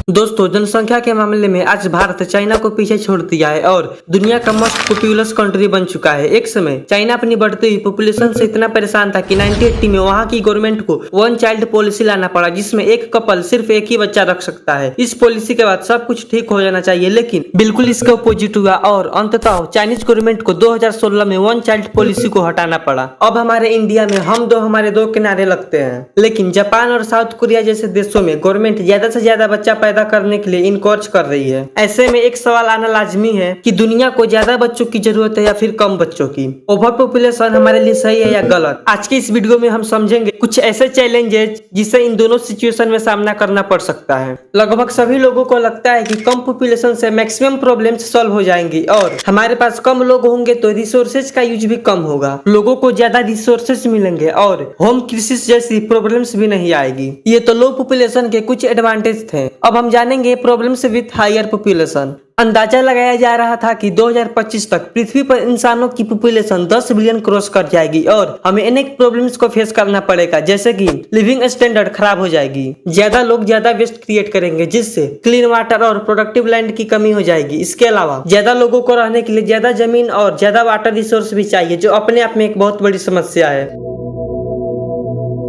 दोस्तों, जनसंख्या के मामले में आज भारत चाइना को पीछे छोड़ दिया है और दुनिया का मोस्ट पॉपुलस कंट्री बन चुका है। एक समय चाइना अपनी बढ़ती हुई पॉपुलेशन से इतना परेशान था कि 1980 में वहां की गवर्नमेंट को वन चाइल्ड पॉलिसी लाना पड़ा, जिसमें एक कपल सिर्फ एक ही बच्चा रख सकता है। इस पॉलिसी के बाद सब कुछ ठीक हो जाना चाहिए, लेकिन बिल्कुल इसका अपोजिट हुआ और अंततः चाइनीज गवर्नमेंट को 2016 में वन चाइल्ड पॉलिसी को हटाना पड़ा। अब हमारे इंडिया में हम दो हमारे दो किनारे लगते हैं, लेकिन जापान और साउथ कोरिया जैसे देशों में गवर्नमेंट ज्यादा से ज्यादा बच्चा पैदा करने के लिए इनकरेज कर रही है। ऐसे में एक सवाल आना लाजमी है कि दुनिया को ज्यादा बच्चों की जरूरत है या फिर कम बच्चों की। ओवर पॉपुलेशन हमारे लिए सही है या गलत? आज की इस वीडियो में हम समझेंगे कुछ ऐसे चैलेंजेस जिसे इन दोनों सिचुएशन में सामना करना पड़ सकता है। लगभग सभी लोगों को लगता है कि कम पॉपुलेशन से मैक्सिमम प्रॉब्लम्स सॉल्व हो जाएंगी और हमारे पास कम लोग होंगे तो रिसोर्सेज का यूज भी कम होगा, लोगों को ज्यादा रिसोर्सेज मिलेंगे और होम क्राइसिस जैसी प्रॉब्लम्स भी नहीं आएगी। ये तो लो पॉपुलेशन के कुछ एडवांटेज थे। अब हम जानेंगे प्रॉब्लम्स विद हायर पॉपुलेशन। अंदाजा लगाया जा रहा था कि 2025 तक पृथ्वी पर इंसानों की पॉपुलेशन 10 बिलियन क्रॉस कर जाएगी और हमें अनेक प्रॉब्लम्स को फेस करना पड़ेगा, जैसे कि लिविंग स्टैंडर्ड खराब हो जाएगी, ज्यादा लोग ज्यादा वेस्ट क्रिएट करेंगे जिससे क्लीन वाटर और प्रोडक्टिव लैंड की कमी हो जाएगी। इसके अलावा ज्यादा लोगों को रहने के लिए ज्यादा जमीन और ज्यादा वाटर रिसोर्स भी चाहिए, जो अपने आप में एक बहुत बड़ी समस्या है।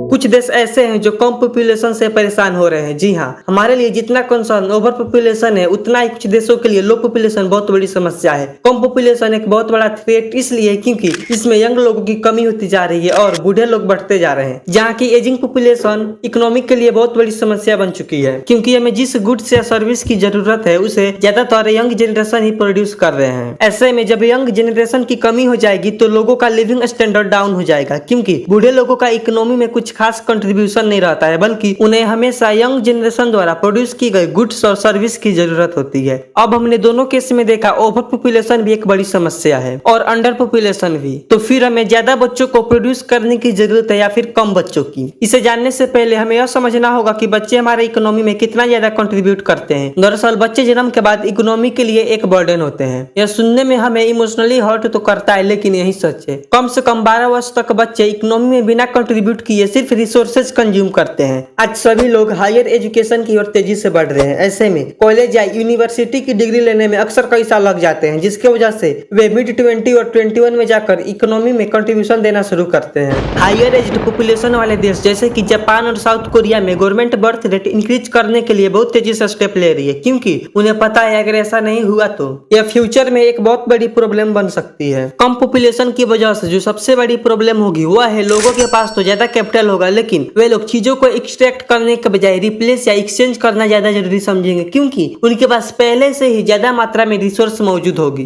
कुछ देश ऐसे हैं जो कम पॉपुलेशन से परेशान हो रहे हैं। जी हाँ, हमारे लिए जितना कंसर्न ओवर पॉपुलेशन है, उतना ही कुछ देशों के लिए लो पॉपुलेशन बहुत बड़ी समस्या है। कम पॉपुलेशन एक बहुत बड़ा थ्रेट इसलिए क्योंकि इसमें यंग लोगों की कमी होती जा रही है और बूढ़े लोग बढ़ते जा रहे हैं, जहाँ की एजिंग पॉपुलेशन इकोनॉमिक के लिए बहुत बड़ी समस्या बन चुकी है, क्योंकि हमें जिस गुड्स या सर्विस की जरूरत है उसे ज्यादातर यंग जनरेशन ही प्रोड्यूस कर रहे हैं। ऐसे में जब यंग जनरेशन की कमी हो जाएगी तो लोगों का लिविंग स्टैंडर्ड डाउन हो जाएगा, क्योंकि बूढ़े लोगों का इकोनॉमी में कुछ खास कंट्रीब्यूशन नहीं रहता है, बल्कि उन्हें हमेशा यंग जनरेशन द्वारा प्रोड्यूस की गई गुड्स और सर्विस की जरूरत होती है। अब हमने दोनों केस में देखा ओवर पॉपुलेशन भी एक बड़ी समस्या है और अंडर पॉपुलेशन भी। तो फिर हमें ज्यादा बच्चों को प्रोड्यूस करने की जरूरत है या फिर कम बच्चों की? इसे जानने से पहले हमें यह समझना होगा कि बच्चे हमारे इकोनॉमी में कितना ज्यादा कंट्रीब्यूट करते हैं। दरअसल बच्चे जन्म के बाद इकोनॉमी के लिए एक बर्डन होते हैं। यह सुनने में हमें इमोशनली हर्ट तो करता है, लेकिन यही सच है। कम से कम 12 वर्ष तक बच्चे इकोनॉमी में बिना कंट्रीब्यूट किए सिर्फ रिसोर्सेज कंज्यूम करते हैं। आज सभी लोग हायर एजुकेशन की ओर तेजी से बढ़ रहे हैं। ऐसे में कॉलेज या यूनिवर्सिटी की डिग्री लेने में अक्सर कई साल लग जाते हैं, जिसकी वजह से वे मिड 20 और 21 में जाकर इकोनॉमी में कंट्रीब्यूशन देना शुरू करते हैं। हायर एज्ड पॉपुलेशन वाले देश जैसे कि जापान और साउथ कोरिया में गवर्नमेंट बर्थ रेट इंक्रीज करने के लिए बहुत तेजी से स्टेप ले रही है, क्योंकि उन्हें पता है अगर ऐसा नहीं हुआ तो यह फ्यूचर में एक बहुत बड़ी प्रॉब्लम बन सकती है। कम पॉपुलेशन की वजह से जो सबसे बड़ी प्रॉब्लम होगी वह है लोगों के पास तो ज्यादा कैपिटल होगा, लेकिन वे लोग चीजों को एक्सट्रैक्ट करने के बजाय रिप्लेस या एक्सचेंज करना ज्यादा जरूरी समझेंगे, क्योंकि उनके पास पहले से ही ज्यादा मात्रा में रिसोर्स मौजूद होगी।